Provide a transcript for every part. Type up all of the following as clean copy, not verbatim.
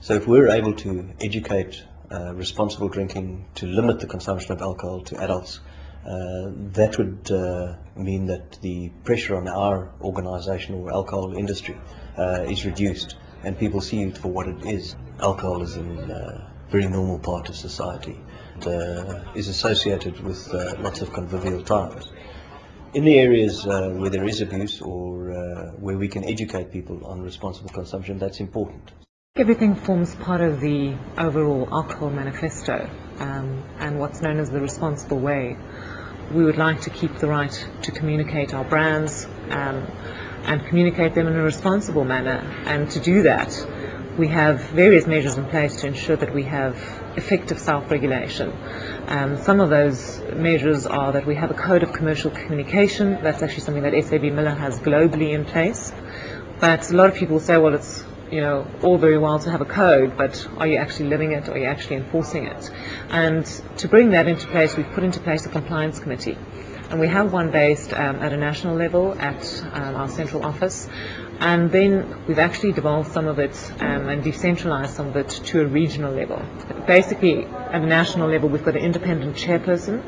So if we're able to educate responsible drinking, to limit the consumption of alcohol to adults, that would mean that the pressure on our organisation or alcohol industry is reduced, and people see it for what it is. Alcohol is a very normal part of society. It is associated with lots of convivial times. In the areas where there is abuse or where we can educate people on responsible consumption, that's important. Everything forms part of the overall alcohol manifesto and what's known as the responsible way. We would like to keep the right to communicate our brands and communicate them in a responsible manner, and to do that we have various measures in place to ensure that we have effective self-regulation. Some of those measures are that we have a code of commercial communication. That's actually something that SABMiller has globally in place. But a lot of people say, well, it's all very well to have a code, but are you actually living it? Are you actually enforcing it? And to bring that into place, we've put into place a compliance committee. And we have one based at a national level at our central office. And then we've actually devolved some of it and decentralized some of it to a regional level. Basically, at a national level, we've got an independent chairperson.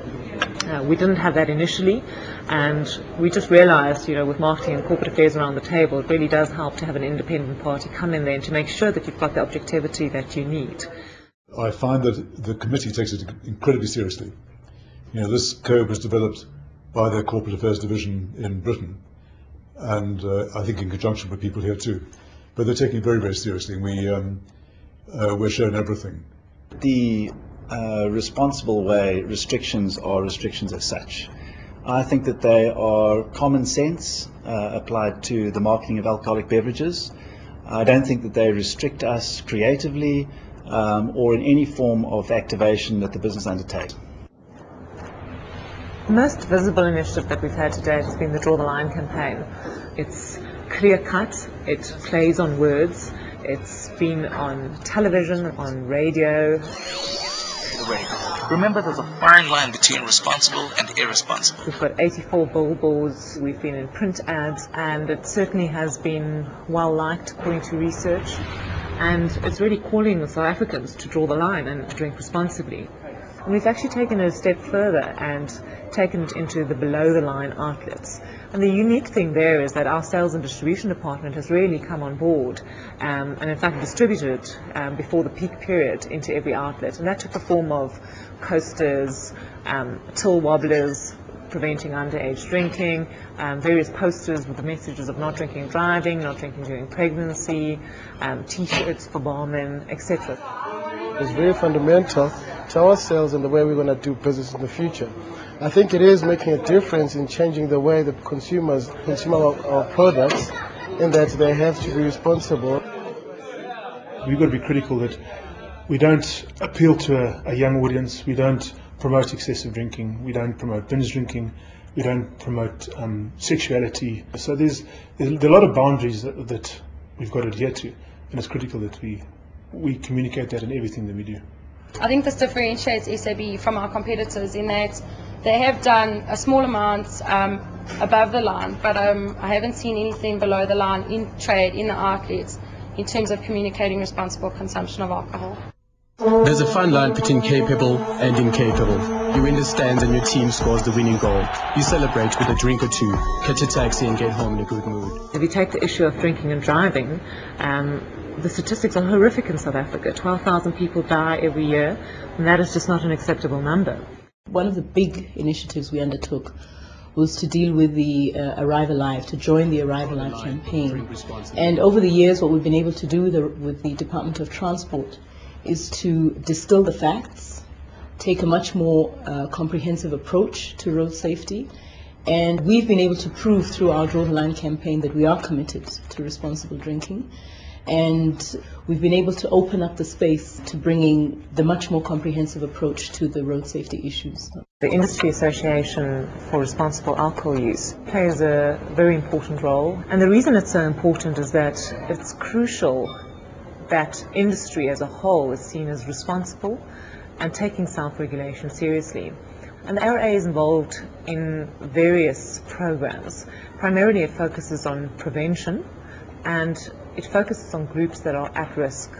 We didn't have that initially, and we just realized, with marketing and corporate affairs around the table, it really does help to have an independent party come in there and to make sure that you've got the objectivity that you need. I find that the committee takes it incredibly seriously. This code was developed by their corporate affairs division in Britain, and I think in conjunction with people here too. But they're taking it very, very seriously, and we're sharing everything. The responsible way restrictions are restrictions as such. I think that they are common sense applied to the marketing of alcoholic beverages. I don't think that they restrict us creatively or in any form of activation that the business undertakes. The most visible initiative that we've had to date has been the Draw the Line campaign. It's clear-cut, it plays on words, it's been on television, on radio. Remember, there's a fine line between responsible and irresponsible. We've got 84 billboards, we've been in print ads, and it certainly has been well liked according to research. And it's really calling South Africans to draw the line and drink responsibly. And we've actually taken it a step further and taken it into the below-the-line outlets. And the unique thing there is that our sales and distribution department has really come on board and in fact distributed before the peak period into every outlet. And that took the form of coasters, till wobblers, preventing underage drinking, various posters with the messages of not drinking and driving, not drinking during pregnancy, t-shirts for barmen, etc. It's very fundamental to our sales and the way we're going to do business in the future. I think it is making a difference in changing the way the consumers consume our products, in that they have to be responsible. We've got to be critical that we don't appeal to a young audience, we don't promote excessive drinking, we don't promote binge drinking, we don't promote sexuality. So there are a lot of boundaries that we've got to adhere to, and it's critical that we communicate that in everything that we do. I think this differentiates SAB from our competitors in that they have done a small amount above the line, but I haven't seen anything below the line in trade, in the outlets, in terms of communicating responsible consumption of alcohol. There's a fine line between capable and incapable. You win the stands and your team scores the winning goal. You celebrate with a drink or two, catch a taxi and get home in a good mood. If you take the issue of drinking and driving, the statistics are horrific in South Africa. 12,000 people die every year, and that is just not an acceptable number. One of the big initiatives we undertook was to deal with the Arrive Alive, to join the Arrive Alive campaign. And over the years, what we've been able to do with the Department of Transport is to distill the facts, take a much more comprehensive approach to road safety, and we've been able to prove through our Draw the Line campaign that we are committed to responsible drinking, and we've been able to open up the space to bringing the much more comprehensive approach to the road safety issues. The Industry Association for Responsible Alcohol Use plays a very important role, and the reason it's so important is that it's crucial that industry as a whole is seen as responsible and taking self-regulation seriously. And the ARA is involved in various programs. Primarily it focuses on prevention, and it focuses on groups that are at risk.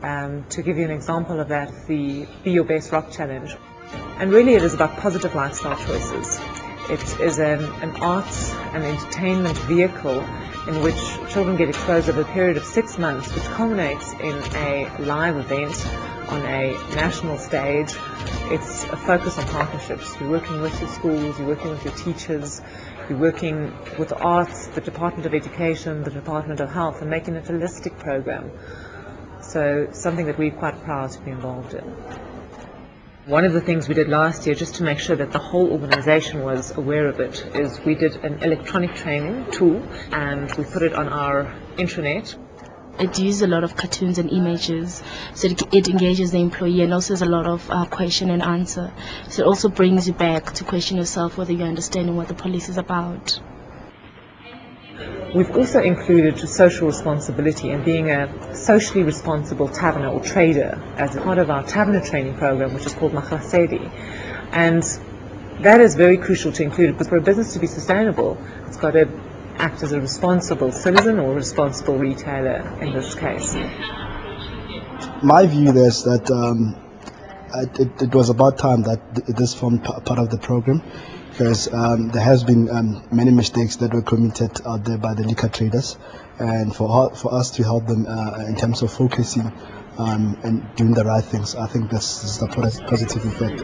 To give you an example of that, the Be Your Best Rock Challenge. And really it is about positive lifestyle choices. It is an arts and entertainment vehicle in which children get exposed over a period of 6 months, which culminates in a live event on a national stage. It's a focus on partnerships. You're working with your schools, you're working with your teachers, you're working with the arts, the Department of Education, the Department of Health, and making it a holistic program. So something that we're quite proud to be involved in. One of the things we did last year, just to make sure that the whole organization was aware of it, is we did an electronic training tool and we put it on our intranet. It uses a lot of cartoons and images, so it engages the employee, and also there's a lot of question and answer. So it also brings you back to question yourself whether you're understanding what the police is about. We've also included social responsibility and being a socially responsible taverner or trader as a part of our taverner training program, which is called Mahlasedi. And that is very crucial to include, because for a business to be sustainable, it's got to act as a responsible citizen or responsible retailer in this case. My view is that it was about time that this formed part of the program, because there has been many mistakes that were committed out there by the liquor traders, and for us to help them in terms of focusing and doing the right things, I think this is a positive effect.